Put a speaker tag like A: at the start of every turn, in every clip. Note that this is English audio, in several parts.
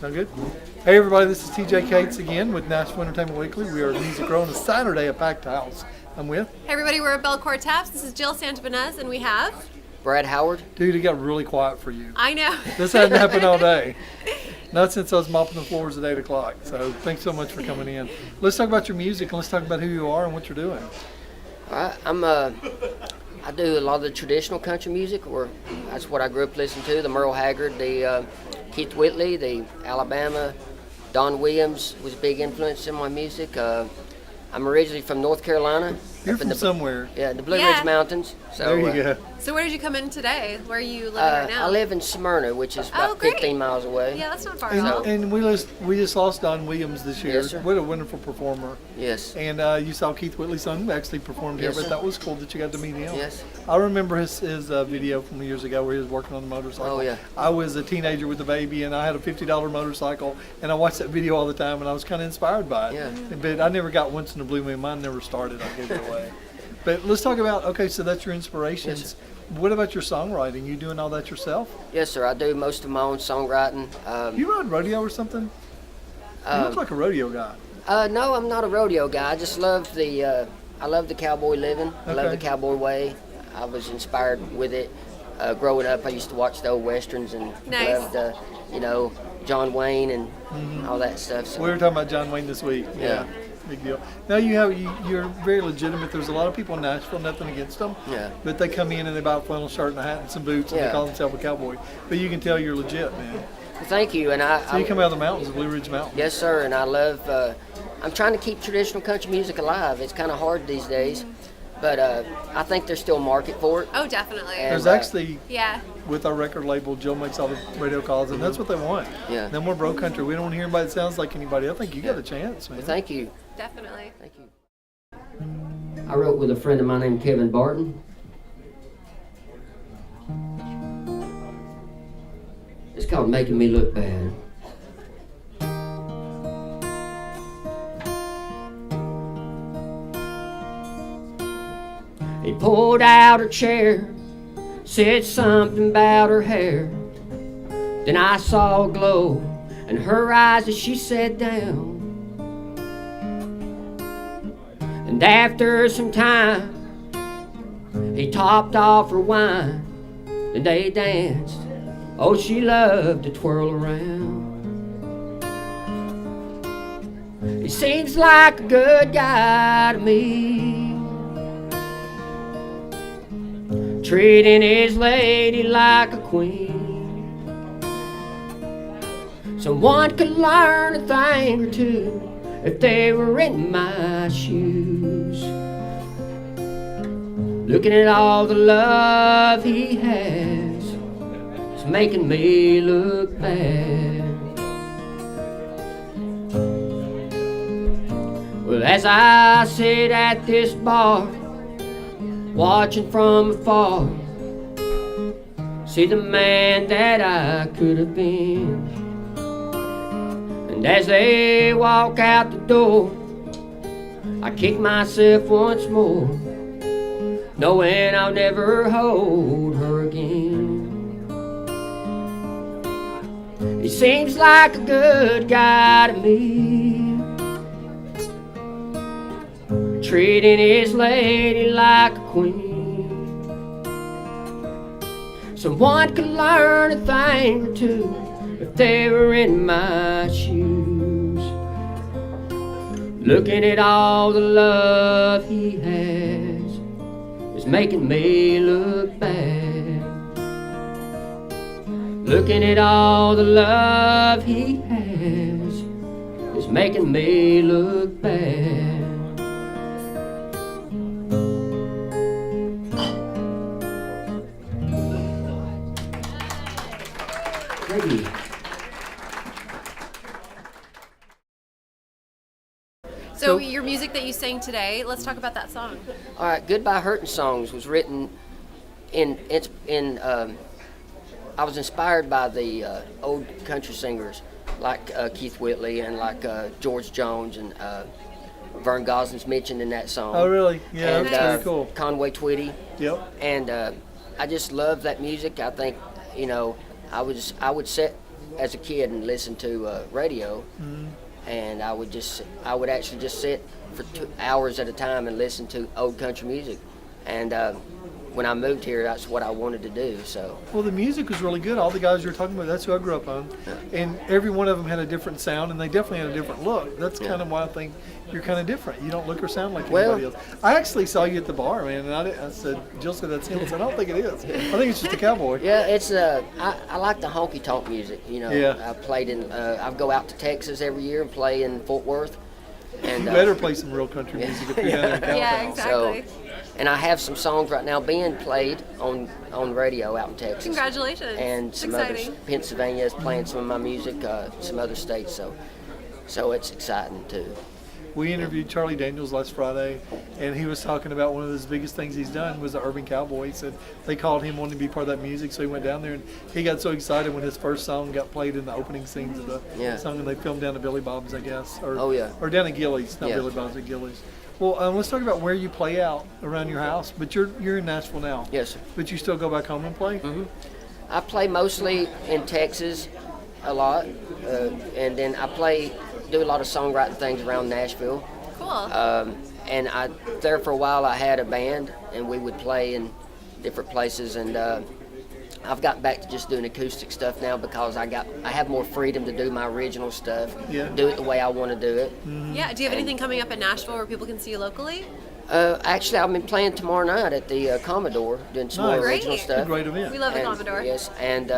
A: Sound good? Hey everybody, this is TJ Cates again with Nashville Entertainment Weekly. We are at MusicRow on a Saturday, a packed house. I'm with.
B: Hey everybody, we're at Belcourt Taps. This is Jill Santabanez, and we have
C: Brad Howard.
A: Dude, it got really quiet for you.
B: I know.
A: This hadn't happened all day. Not since I was mopping the floors at 8 o'clock. So thanks so much for coming in. Let's talk about your music and let's talk about who you are and what you're doing.
C: All right, I do a lot of the traditional country music, or that's what I grew up listening to. The Merle Haggard, the Keith Whitley, the Alabama. Don Williams was a big influence in my music. I'm originally from North Carolina.
A: You're from somewhere.
C: Yeah, the Blue Ridge Mountains. So,
A: there you go.
B: So where did you come in today? Where are you living right now?
C: I live in Smyrna, which is about 15 miles away.
B: Yeah, that's not far at all.
A: And we just lost Don Williams this year.
C: Yes, sir.
A: What a wonderful performer.
C: Yes.
A: And you saw Keith Whitley's son actually performed here,
C: Yes,
A: but
C: sir.
A: that was cool that you got to meet him.
C: Yes.
A: I remember his video from years ago where he was working on the motorcycle.
C: Oh, yeah.
A: I was a teenager with a baby, and I had a $50 motorcycle, and I watched that video all the time, and I was kind of inspired by it.
C: Yeah.
A: But I never got once in a blue moon. Mine never started. I gave it away. But let's talk about, okay, so that's your inspirations.
C: Yes, sir.
A: What about your songwriting? You doing all that yourself?
C: Yes, sir. I do most of my own songwriting.
A: You ride rodeo or something? You look like a rodeo guy.
C: No, I'm not a rodeo guy. I just love I love the cowboy living. I love the
A: Okay.
C: cowboy way. I was inspired with it. Growing up, I used to watch the old westerns and
B: Nice.
C: loved, John Wayne and all that stuff. So.
A: We were talking about John Wayne this week.
C: Yeah.
A: Big deal. Now you're very legitimate. There's a lot of people in Nashville, nothing against them.
C: Yeah.
A: But they come in and they buy a flannel shirt and a hat and some boots and they
C: Yeah.
A: call themselves a cowboy. But you can tell you're legit, man.
C: Thank you, and
A: So you come out of the mountains, the Blue Ridge Mountains.
C: Yes, sir, and I love. I'm trying to keep traditional country music alive. It's kind of hard these days, but I think there's still a market for it.
B: Oh, definitely.
C: And-
A: There's actually,
B: Yeah.
A: with our record label, Joe makes all the radio calls, and that's what they want.
C: Yeah.
A: No more bro country. We don't want to hear anybody that sounds like anybody. I think you got a chance, man.
C: Well, thank you.
B: Definitely.
C: Thank you. I wrote with a friend of mine named Kevin Barton. It's called Making Me Look Bad. He pulled out her chair, said something about her hair. Then I saw a glow in her eyes as she sat down. And after some time, he topped off her wine. Then they danced. Oh, she loved to twirl around. He seems like a good guy to me, treating his lady like a queen. Someone could learn a thing or two if they were in my shoes. Looking at all the love he has is making me look bad. Well, as I sit at this bar, watching from afar, see the man that I could have been. And as they walk out the door, I kick myself once more, knowing I'll never hold her again. He seems like a good guy to me, treating his lady like a queen. Someone could learn a thing or two if they were in my shoes. Looking at all the love he has is making me look bad. Looking at all the love he has is making me look bad. Thank you.
B: So your music that you sang today, let's talk about that song.
C: All right, Goodbye Hurtin' Songs was written I was inspired by the old country singers like Keith Whitley and like George Jones and Vern Gosling's mentioned in that song.
A: Oh, really? Yeah,
C: and,
A: that's very cool.
C: Conway Twitty.
A: Yep.
C: And I just love that music. I think, I would set as a kid and listened to radio, and I would actually just sit for 2 hours at a time and listen to old country music. And when I moved here, that's what I wanted to do. So.
A: Well, the music was really good. All the guys you were talking about, that's who I grew up on. And every one of them had a different sound, and they definitely had a different look. That's kind of why I think you're kind of different. You don't look or sound like anybody else. I actually saw you at the bar, man, and I said, Jill said that's him. I said, I don't think it is. I think it's just a cowboy.
C: Yeah, it's I like the honky tonk music. You know,
A: Yeah.
C: I played in. I go out to Texas every year and play in Fort Worth. And
A: You better play some real country music if you're down there in California.
B: Yeah, exactly.
C: And I have some songs right now being played on radio out in Texas.
B: Congratulations.
C: And
B: It's
C: some
B: exciting.
C: others. Pennsylvania is playing some of my music, some other states. So it's exciting too.
A: We interviewed Charlie Daniels last Friday, and he was talking about one of his biggest things he's done was the Urban Cowboy. He said they called him wanting to be part of that music, so he went down there, and he got so excited when his first song got played in the opening scenes of the song, and they filmed down at Billy Bob's, I guess. Or down at Gillies, not Billy Bob's, at Gillies. Well, let's talk about where you play out around your house. But you're in Nashville now.
C: Yes, sir.
A: But you still go back home and play?
C: Mm-hmm. I play mostly in Texas a lot, and then I do a lot of songwriting things around Nashville.
B: Cool.
C: And there for a while I had a band, and we would play in different places. And I've gotten back to just doing acoustic stuff now because I have more freedom to do my original stuff.
A: Yeah.
C: Do it the way I want to do it.
B: Yeah. Do you have anything coming up in Nashville where people can see you locally?
C: Actually, I've been playing tomorrow night at the Commodore, doing some more
A: Nice.
C: original
B: Great.
C: stuff.
A: A great event.
B: We love the
C: And-
B: Commodore.
C: Yes, and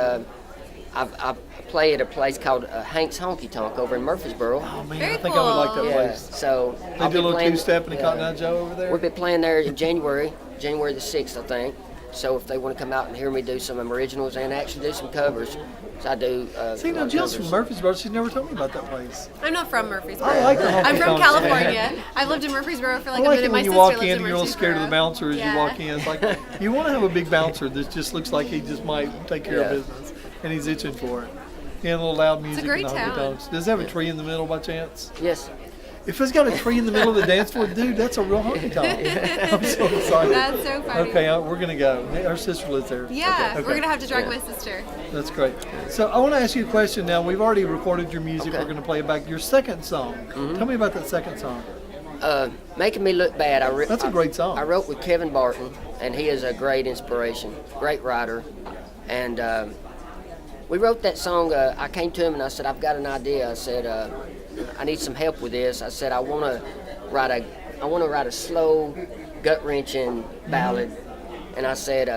C: I play at a place called Hank's Honky Tonk over in Murfreesboro.
A: Oh, man,
B: Very
A: I think I would like that
B: cool.
C: Yeah,
A: place.
C: so
A: They
C: I'll
A: do a
C: be
A: little
C: playing-
A: two-step and a
C: yeah.
A: Cotton Eye Joe over there.
C: We'll be playing there in January the 6th, I think. So if they want to come out and hear me do some originals and actually do some covers, so I do.
A: See,
C: a
A: now
C: lot of
A: Jill's from
C: covers.
A: Murfreesboro. She's never told me about that place.
B: I'm not from Murfreesboro.
A: I like the honky
B: I'm from
A: tonks.
B: California. I've lived in Murfreesboro for like
A: I
B: a
A: like
B: minute.
A: it
B: My
A: when you
B: sister
A: walk
B: lives
A: in
B: in
A: and you're a little scared of the
B: Murfreesboro.
A: bouncer as
B: Yeah.
A: you walk in. It's like you want to have a big bouncer that just looks like he just might take care of
C: Yeah.
A: business, and he's itching for it. Yeah, a little loud music.
B: great
A: and the honky
B: town.
A: tonks. Does it have a tree in the middle by chance?
C: Yes.
A: If it's got a tree in the middle of the dance floor, dude, that's a real honky tonk. I'm so excited.
B: That's so funny.
A: Okay, we're gonna go. Our sister lives there.
B: Yeah,
A: Okay.
B: we're gonna have to drag
C: Yeah.
B: my sister.
A: That's great. So I want to ask you a question now. We've already recorded your music.
C: Okay.
A: We're going to play it back. Your second song. Tell me about that second song.
C: Making Me Look Bad.
A: That's a great song.
C: I wrote with Kevin Barton, and he is a great inspiration, great writer. And we wrote that song. I came to him and I said, I've got an idea. I said, I need some help with this. I said, I want to write a slow, gut-wrenching ballad. And I said,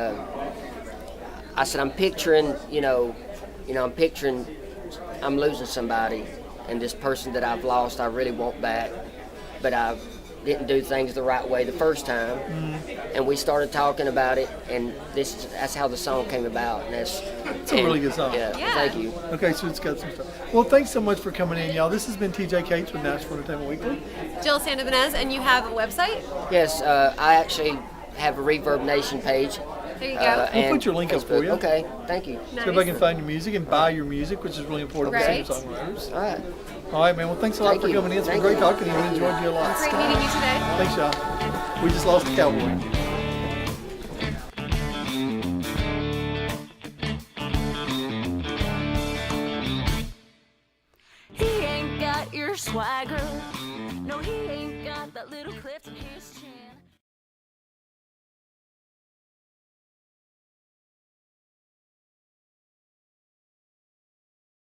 C: I'm picturing, I'm losing somebody, and this person that I've lost, I really want back, but I didn't do things the right way the first time. And we started talking about it, and that's how the song came about. And it's
A: a really good song.
C: Yeah,
B: Yeah.
C: thank you.
A: Okay, so it's got some stuff. Well, thanks so much for coming in, y'all. This has been TJ Cates with Nashville Entertainment Weekly.
B: Jill Sandovinez, and you have a website?
C: Yes, I actually have a Reverb Nation page.
B: There you go.
A: We'll
C: and
A: put your link up for
C: Facebook.
A: you.
C: Okay, thank you.
B: Nice.
A: So everybody can find your music and buy your music, which is really important for
B: Right.
A: singer-songwriters.
C: All right.
A: All right, man. Well, thanks a lot
C: Thank
A: for
C: you.
A: coming in. It's been
C: Thank
A: great
C: you.
A: talking to you. We enjoyed you a lot.
B: Great meeting you today.
A: Thanks, y'all. We just lost a cowboy.
D: He ain't got your swagger. No, he ain't got that little cleft in his chin.